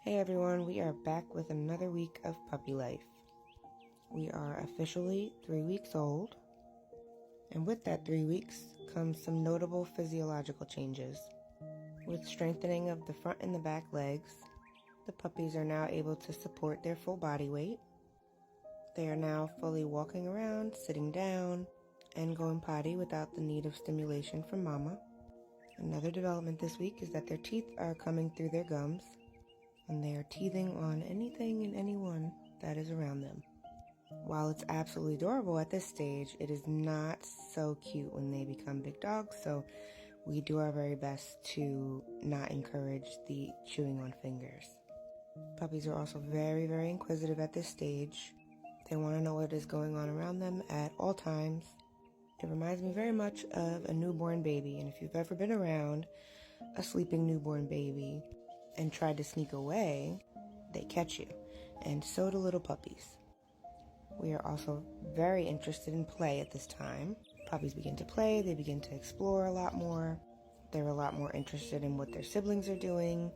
Hey everyone, we are back with another week of puppy life. We are officially 3 weeks old, and with that 3 weeks comes some notable physiological changes. With strengthening of the front and the back legs, the puppies are now able to support their full body weight. They are now fully walking around, sitting down, and going potty without the need of stimulation from mama. Another development this week is that their teeth are coming through their gums, and they are teething on anything and anyone that is around them. While it's absolutely adorable at this stage, it is not so cute when they become big dogs, so we do our very best to not encourage the chewing on fingers. Puppies are also very, very inquisitive at this stage. They want to know what is going on around them at all times. It reminds me very much of a newborn baby, and if you've ever been around a sleeping newborn baby and tried to sneak away, they catch you, and so do little puppies. We are also very interested in play at this time. Puppies begin to play, they begin to explore a lot more. They're a lot more interested in what their siblings are doing.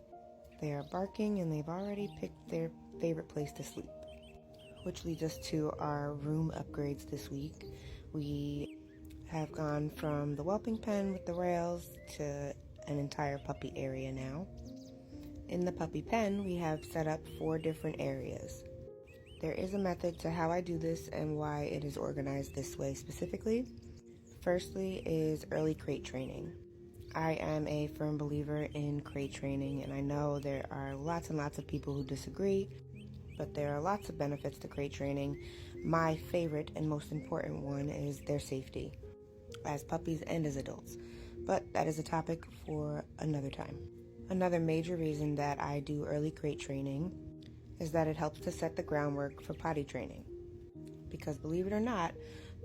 They are barking, and they've already picked their favorite place to sleep. Which leads us to our room upgrades this week. We have gone from the whelping pen with the rails to an entire puppy area now. In the puppy pen, we have set up 4 different areas. There is a method to how I do this and why it is organized this way specifically. Firstly is early crate training. I am a firm believer in crate training, and I know there are lots and lots of people who disagree, but there are lots of benefits to crate training. My favorite and most important one is their safety, as puppies and as adults. But that is a topic for another time. Another major reason that I do early crate training is that it helps to set the groundwork for potty training. Because believe it or not,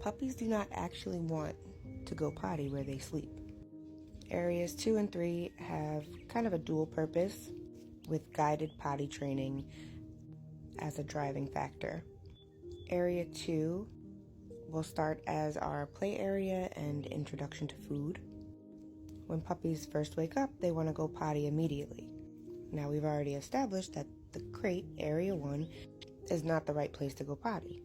puppies do not actually want to go potty where they sleep. Areas 2 and 3 have kind of a dual purpose, with guided potty training as a driving factor. Area 2 will start as our play area and introduction to food. When puppies first wake up, they want to go potty immediately. Now, we've already established that the crate, area 1, is not the right place to go potty.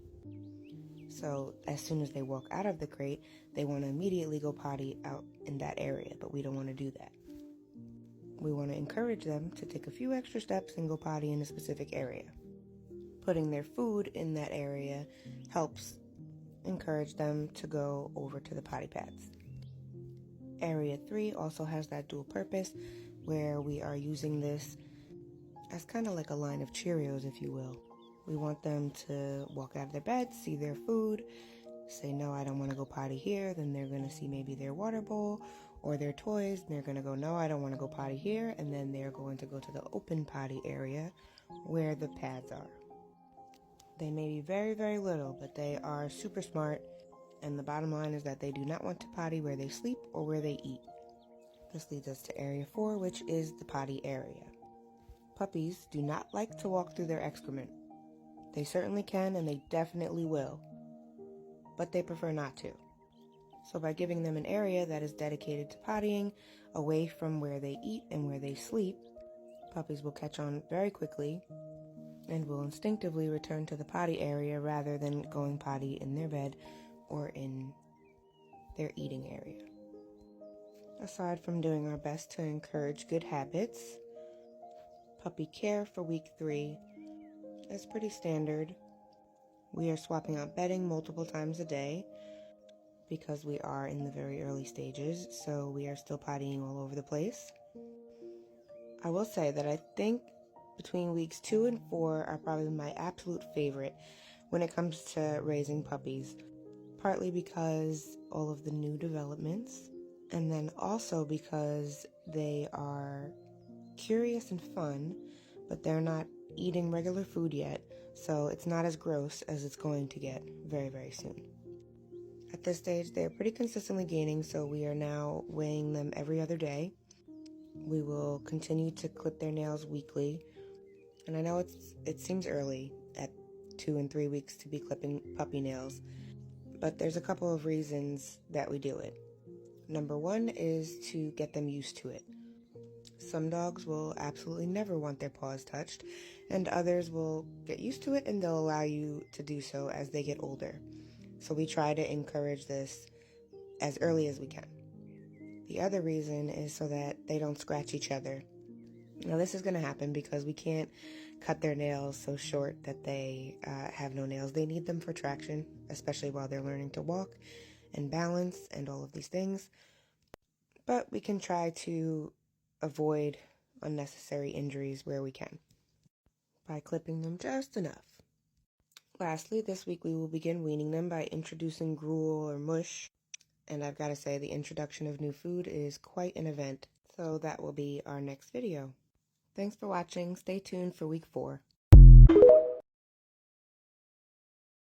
So as soon as they walk out of the crate, they want to immediately go potty out in that area, but we don't want to do that. We want to encourage them to take a few extra steps and go potty in a specific area. Putting their food in that area helps encourage them to go over to the potty pads. Area 3 also has that dual purpose, where we are using this as kind of like a line of Cheerios, if you will. We want them to walk out of their bed, see their food, say, no, I don't want to go potty here. Then they're going to see maybe their water bowl or their toys, and they're going to go, no, I don't want to go potty here. And then they're going to go to the open potty area where the pads are. They may be very, very little, but they are super smart. And the bottom line is that they do not want to potty where they sleep or where they eat. This leads us to area 4, which is the potty area. Puppies do not like to walk through their excrement. They certainly can, and they definitely will, but they prefer not to. So by giving them an area that is dedicated to pottying, away from where they eat and where they sleep, puppies will catch on very quickly and will instinctively return to the potty area rather than going potty in their bed or in their eating area. Aside from doing our best to encourage good habits, puppy care for week 3 is pretty standard. We are swapping out bedding multiple times a day because we are in the very early stages, so we are still pottying all over the place. I will say that I think between weeks 2 and 4 are probably my absolute favorite when it comes to raising puppies. Partly because all of the new developments, and then also because they are curious and fun, but they're not eating regular food yet, so it's not as gross as it's going to get very, very soon. At this stage, they're pretty consistently gaining, so we are now weighing them every other day. We will continue to clip their nails weekly, and I know it seems early at 2 and 3 weeks to be clipping puppy nails, but there's a couple of reasons that we do it. Number 1 is to get them used to it. Some dogs will absolutely never want their paws touched, and others will get used to it and they'll allow you to do so as they get older. So we try to encourage this as early as we can. The other reason is so that they don't scratch each other. Now this is going to happen because we can't cut their nails so short that they have no nails. They need them for traction, especially while they're learning to walk and balance and all of these things. But we can try to avoid unnecessary injuries where we can by clipping them just enough. Lastly, this week we will begin weaning them by introducing gruel or mush. And I've got to say, the introduction of new food is quite an event, so that will be our next video. Thanks for watching. Stay tuned for week 4.